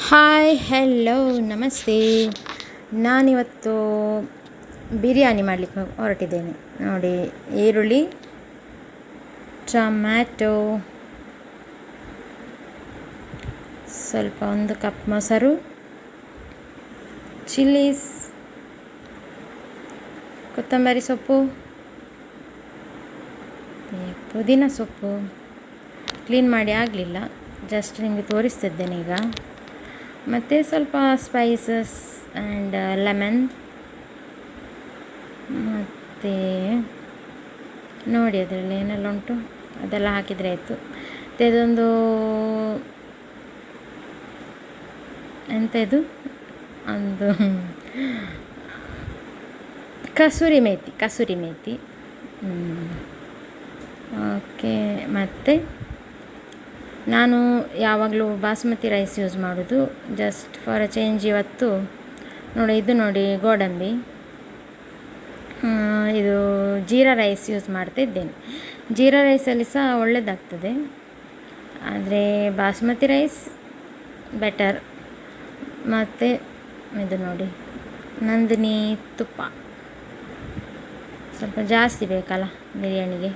Hi hello ನಮಸ್ತೆ. ನಾನಿವತ್ತು ಬಿರಿಯಾನಿ ಮಾಡಲಿಕ್ಕೆ ಹೊರಟಿದ್ದೇನೆ. ನೋಡಿ, ಈರುಳ್ಳಿ, ಟೊಮ್ಯಾಟೊ, ಸ್ವಲ್ಪ 1 ಕಪ್ ಮೊಸರು, ಚಿಲ್ಲೀಸ್, ಕೊತ್ತಂಬರಿ ಸೊಪ್ಪು, ಪುದೀನ ಸೊಪ್ಪು. ಕ್ಲೀನ್ ಮಾಡಿ ಆಗಲಿಲ್ಲ, ಜಸ್ಟ್ ನಿಮಗೆ ತೋರಿಸ್ತಿದ್ದೇನೆ ಈಗ. ಮತ್ತು ಸ್ವಲ್ಪ ಸ್ಪೈಸಸ್ ಆ್ಯಂಡ್ ಲೆಮನ್. ಮತ್ತು ನೋಡಿ ಅದರಲ್ಲಿ ಏನೆಲ್ಲ ಉಂಟು ಅದೆಲ್ಲ ಹಾಕಿದರೆ ಆಯಿತು. ಮತ್ತು ಇದೊಂದು ಎಂತ ಇದು ಒಂದು ಕಸೂರಿ ಮೇಥಿ. ಓಕೆ. ಮತ್ತು ನಾನು ಯಾವಾಗಲೂ ಬಾಸುಮತಿ ರೈಸ್ ಯೂಸ್ ಮಾಡೋದು, ಜಸ್ಟ್ ಫಾರ್ ಅ ಚೇಂಜ್. ಇವತ್ತು ನೋಡಿ ಗೋಡಂಬಿ, ಇದು ಜೀರಾ ರೈಸ್ ಯೂಸ್ ಮಾಡ್ತಾಯಿದ್ದೇನೆ. ಜೀರಾ ರೈಸಲ್ಲಿ ಸಹ ಒಳ್ಳೆಯದಾಗ್ತದೆ, ಆದರೆ ಬಾಸುಮತಿ ರೈಸ್ ಬೆಟರ್. ಮತ್ತು ಇದು ನೋಡಿ ನಂದಿನಿ ತುಪ್ಪ, ಸ್ವಲ್ಪ ಜಾಸ್ತಿ ಬೇಕಲ್ಲ ಬಿರಿಯಾನಿಗೆ.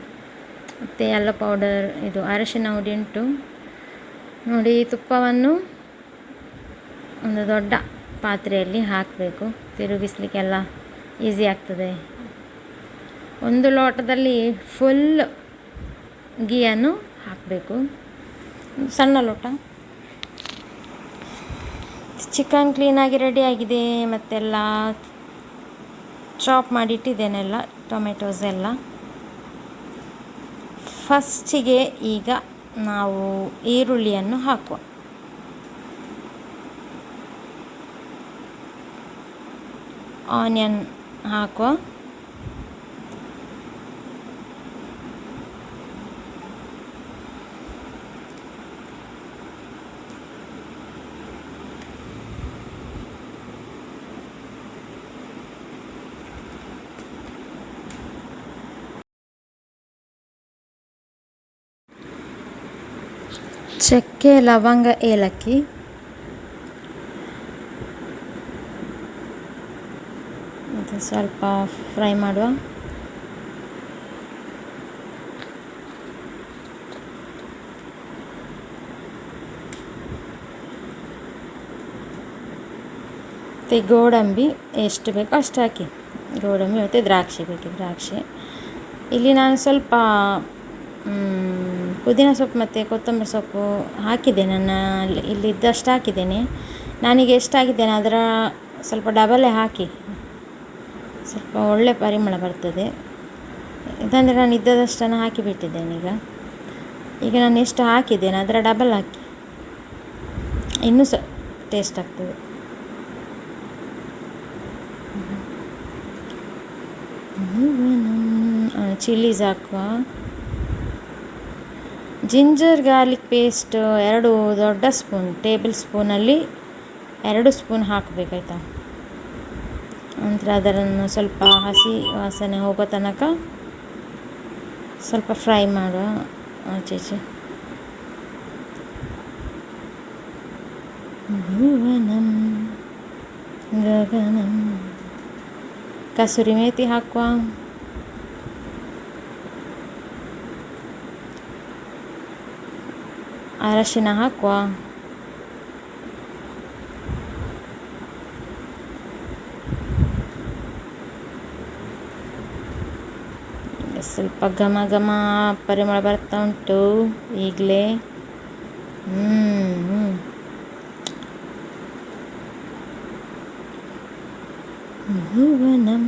ಮತ್ತು ಎಲ್ಲ ಪೌಡರ್, ಇದು ಅರಶಿನ ಹುಡಿ ಉಂಟು ನೋಡಿ. ತುಪ್ಪವನ್ನು ಒಂದು ದೊಡ್ಡ ಪಾತ್ರೆಯಲ್ಲಿ ಹಾಕಬೇಕು, ತಿರುಗಿಸ್ಲಿಕ್ಕೆಲ್ಲ ಈಸಿ ಆಗ್ತದೆ. 1 ಲೋಟದಲ್ಲಿ ಫುಲ್ ಗೀಯನ್ನು ಹಾಕಬೇಕು, ಸಣ್ಣ ಲೋಟ. ಚಿಕನ್ ಕ್ಲೀನಾಗಿ ರೆಡಿಯಾಗಿದೆ, ಮತ್ತೆಲ್ಲ ಚಾಪ್ ಮಾಡಿಟ್ಟಿದ್ದೇನೆಲ್ಲ, ಟೊಮೆಟೊಸ್ ಎಲ್ಲ. ಫಸ್ಟಿಗೆ ಈಗ ನಾವು ಈರುಳ್ಳಿಯನ್ನು ಹಾಕುವ. ಆನಿಯನ್ ಹಾಕುವ. ಚಕ್ಕೆ, ಲವಂಗ, ಏಲಕ್ಕಿ. ಮತ್ತು ಸ್ವಲ್ಪ ಫ್ರೈ ಮಾಡುವ. ಮತ್ತು ಗೋಡಂಬಿ ಎಷ್ಟು ಬೇಕೋ ಅಷ್ಟು ಹಾಕಿ. ಗೋಡಂಬಿ ಮತ್ತು ದ್ರಾಕ್ಷಿ ಬೇಕಿದ್ರೆ ದ್ರಾಕ್ಷಿ. ಇಲ್ಲಿ ನಾನು ಸ್ವಲ್ಪ ಪುದೀನ ಸೊಪ್ಪು ಮತ್ತು ಕೊತ್ತಂಬರಿ ಸೊಪ್ಪು ಹಾಕಿದ್ದೇನೆ. ನಾನು ಇಲ್ಲಿದ್ದಷ್ಟು ಹಾಕಿದ್ದೇನೆ. ನಾನೀಗ ಎಷ್ಟಾಗಿದ್ದೇನೆ ಅದರ ಸ್ವಲ್ಪ ಡಬಲೇ ಹಾಕಿ, ಸ್ವಲ್ಪ ಒಳ್ಳೆ ಪರಿಮಳ ಬರ್ತದೆ. ಇದಂದರೆ ನಾನು ಇದ್ದದಷ್ಟನ್ನು ಹಾಕಿಬಿಟ್ಟಿದ್ದೇನೆ. ಈಗ ನಾನು ಎಷ್ಟು ಹಾಕಿದ್ದೇನೆ ಅದರ ಡಬಲ್ ಹಾಕಿ, ಇನ್ನೂ ಸಹ ಟೇಸ್ಟ್ ಆಗ್ತದೆ. ಚಿಲ್ಲೀಸ್ ಹಾಕುವ. ಜಿಂಜರ್ ಗಾರ್ಲಿಕ್ ಪೇಸ್ಟ್ 2 ದೊಡ್ಡ ಸ್ಪೂನ್, ಟೇಬಲ್ ಸ್ಪೂನಲ್ಲಿ 2 ಸ್ಪೂನ್ ಹಾಕಬೇಕಾಯ್ತಾ. ನಂತರ ಅದನ್ನು ಸ್ವಲ್ಪ ಹಸಿ ವಾಸನೆ ಹೋಗೋ ತನಕ ಸ್ವಲ್ಪ ಫ್ರೈ ಮಾಡುವ ಆಚೆ. ಭುವನಂ ಗಗನಂ. ಕಸೂರಿ ಮೇಥಿ ಹಾಕುವ. ಅರಶಿನ ಹಾಕುವ. ಸ್ವಲ್ಪ ಘಮ ಪರಿಮಳ ಬರ್ತಾ ಉಂಟು ಈಗಲೇ. ಭುವನಂ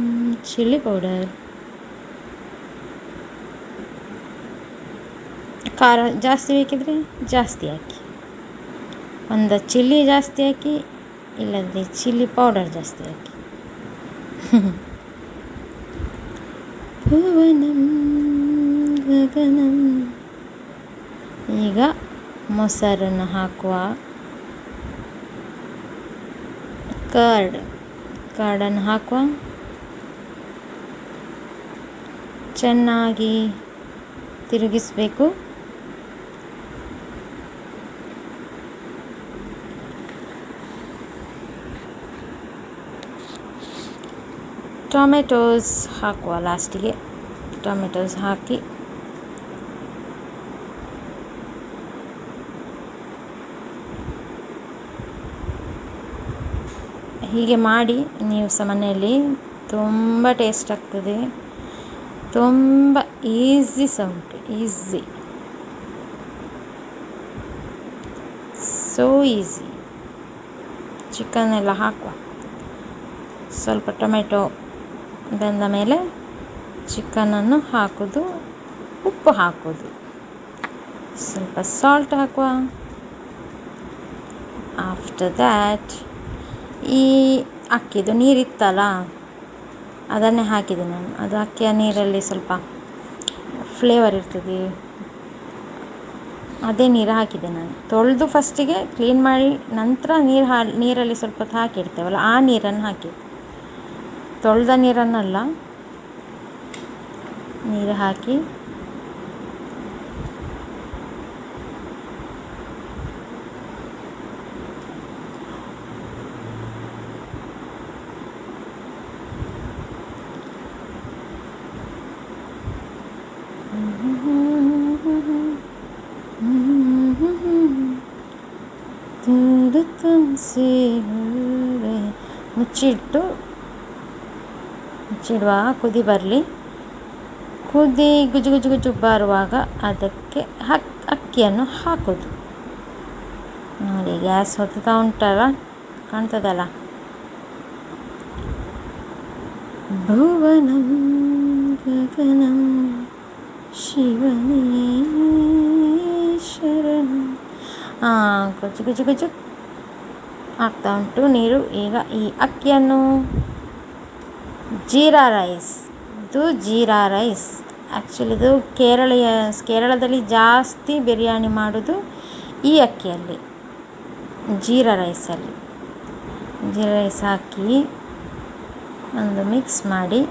ಚಿಲ್ಲಿ ಪೌಡರ್. ಖಾರ ಜಾಸ್ತಿ ಬೇಕಿದ್ರೆ ಜಾಸ್ತಿ ಹಾಕಿ, ಒಂದು ಚಿಲ್ಲಿ ಜಾಸ್ತಿ ಹಾಕಿ, ಇಲ್ಲದ್ರೆ ಚಿಲ್ಲಿ ಪೌಡರ್ ಜಾಸ್ತಿ ಹಾಕಿ. ಭುವನಂ ಗಗನಂ. ಈಗ ಮೊಸರನ್ನು ಹಾಕುವ. ಕರ್ಡನ್ನು ಹಾಕುವ. ಚೆನ್ನಾಗಿ ತಿರುಗಿಸಬೇಕು. ಟೊಮೆಟೊಸ್ ಹಾಕುವ ಲಾಸ್ಟಿಗೆ. ಟೊಮೆಟೊಸ್ ಹಾಕಿ ಹೀಗೆ ಮಾಡಿ ನೀವು ಸಹ ಮನೆಯಲ್ಲಿ. ತುಂಬ ಟೇಸ್ಟ್ ಆಗ್ತದೆ, ತುಂಬ ಈಸಿ ಸಹ ಉಂಟು, ಈಸಿ, ಸೋ ಈಸಿ. ಚಿಕನ್ ಎಲ್ಲ ಹಾಕುವ. ಸ್ವಲ್ಪ ಟೊಮೆಟೊ ಬೆಂದ ಮೇಲೆ ಚಿಕನನ್ನು ಹಾಕೋದು, ಉಪ್ಪು ಹಾಕೋದು, ಸ್ವಲ್ಪ ಸಾಲ್ಟ್ ಹಾಕುವ. ಆಫ್ಟರ್ ದ್ಯಾಟ್ ಈ ಅಕ್ಕಿದು ನೀರಿತ್ತಲ್ಲ ಅದನ್ನೇ ಹಾಕಿದೆ ನಾನು. ಅದು ಅಕ್ಕಿಯ ನೀರಲ್ಲಿ ಸ್ವಲ್ಪ ಫ್ಲೇವರ್ ಇರ್ತದೆ, ಅದೇ ನೀರು ಹಾಕಿದೆ ನಾನು. ತೊಳೆದು ಫಸ್ಟಿಗೆ ಕ್ಲೀನ್ ಮಾಡಿ ನಂತರ ನೀರಲ್ಲಿ ಸ್ವಲ್ಪ ಹೊತ್ತು ಹಾಕಿಡ್ತೇವಲ್ಲ ಆ ನೀರನ್ನು ಹಾಕಿ, ತೊಳೆದ ನೀರನ್ನಲ್ಲ, ನೀರು ಹಾಕಿ ಮುಚ್ಚಿಡುವ. ಕುದಿ ಬರಲಿ. ಕುದಿ ಗುಜು ಗುಜು ಗುಜು ಬರುವಾಗ ಅದಕ್ಕೆ ಅಕ್ಕಿಯನ್ನು ಹಾಕೋದು. ನೋಡಿ ಗ್ಯಾಸ್ ಹೊತ್ತಾ ಉಂಟಲ್ಲ, ಕಾಣ್ತದಲ್ಲ. ಭುವನಂ ಗಗನಂ ಶಿವನೇ ಶರಣಂ. ಗುಜು ಗುಜು ಗುಜು ಆಗ್ತಾ ಉಂಟು ನೀರು. ಈಗ ಈ ಅಕ್ಕಿಯನ್ನು ಜೀರಾ ರೈಸ್, ಇದು ಜೀರಾ ರೈಸ್ ಆ್ಯಕ್ಚುಲಿ ಇದು ಕೇರಳದಲ್ಲಿ ಜಾಸ್ತಿ ಬಿರಿಯಾನಿ ಮಾಡೋದು ಈ ಅಕ್ಕಿಯಲ್ಲಿ, ಜೀರಾ ರೈಸಲ್ಲಿ. ಜೀರಾ ರೈಸ್ ಹಾಕಿ ಒಂದು ಮಿಕ್ಸ್ ಮಾಡಿ.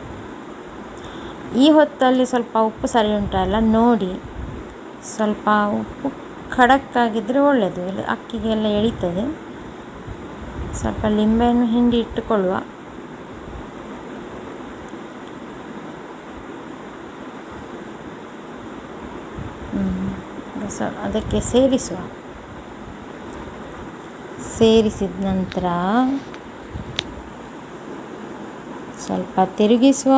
ಈ ಹೊತ್ತಲ್ಲಿ ಸ್ವಲ್ಪ ಉಪ್ಪು ಸರಿ ಉಂಟಲ್ಲ ನೋಡಿ. ಸ್ವಲ್ಪ ಉಪ್ಪು ಖಡಕ್ಕಾಗಿದ್ದರೆ ಒಳ್ಳೆಯದು, ಇಲ್ಲ ಅಕ್ಕಿಗೆಲ್ಲ ಎಳೀತದೆ. ಸ್ವಲ್ಪ ಲಿಂಬೆಯನ್ನು ಹಿಂಡಿ ಇಟ್ಟುಕೊಳ್ಳುವ. ಅದಕ್ಕೆ ಸೇರಿಸುವ. ಸೇರಿಸಿದ ನಂತರ ಸ್ವಲ್ಪ ತಿರುಗಿಸುವ.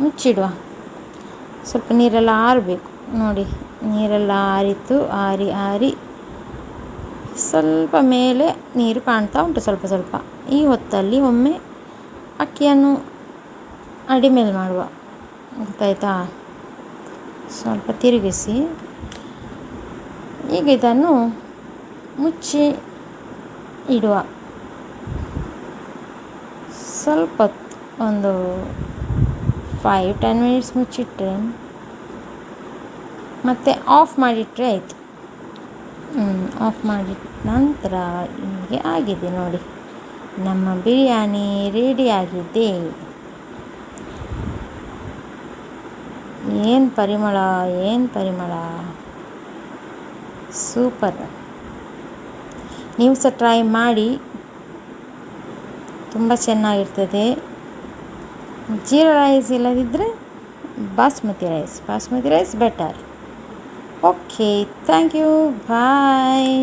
ಮುಚ್ಚಿಡುವ. ಸ್ವಲ್ಪ ನೀರೆಲ್ಲ ಆರಬೇಕು. ನೋಡಿ ನೀರೆಲ್ಲ ಆರಿತು, ಆರಿ ಸ್ವಲ್ಪ ಮೇಲೆ ನೀರು ಕಾಣ್ತಾ ಉಂಟು, ಸ್ವಲ್ಪ ಸ್ವಲ್ಪ. ಈ ಹೊತ್ತಲ್ಲಿ ಒಮ್ಮೆ ಅಕ್ಕಿಯನ್ನು ಅಡಿಮೇಲೆ ಮಾಡುವ, ಗೊತ್ತಾಯ್ತಾ? ಸ್ವಲ್ಪ ತಿರುಗಿಸಿ ಈಗ ಇದನ್ನು ಮುಚ್ಚಿ ಇಡುವ. ಸ್ವಲ್ಪ ಹೊತ್ತು, ಒಂದು 5-10 ಮಿನಿಟ್ಸ್ ಮುಚ್ಚಿಟ್ರೆ ಮತ್ತು ಆಫ್ ಮಾಡಿಟ್ರೆ ಆಯಿತು. ಆಫ್ ಮಾಡಿದ ನಂತರ ಹೀಗೆ ಆಗಿದೆ ನೋಡಿ, ನಮ್ಮ ಬಿರಿಯಾನಿ ರೆಡಿಯಾಗಿದೆ. ಏನು ಪರಿಮಳ, ಸೂಪರ್. ನೀವು ಸಹ ಟ್ರೈ ಮಾಡಿ, ತುಂಬ ಚೆನ್ನಾಗಿರ್ತದೆ. ಜೀರಾ ರೈಸ್ ಇಲ್ಲದಿದ್ದರೆ basmati rice better. Okay, thank you, bye.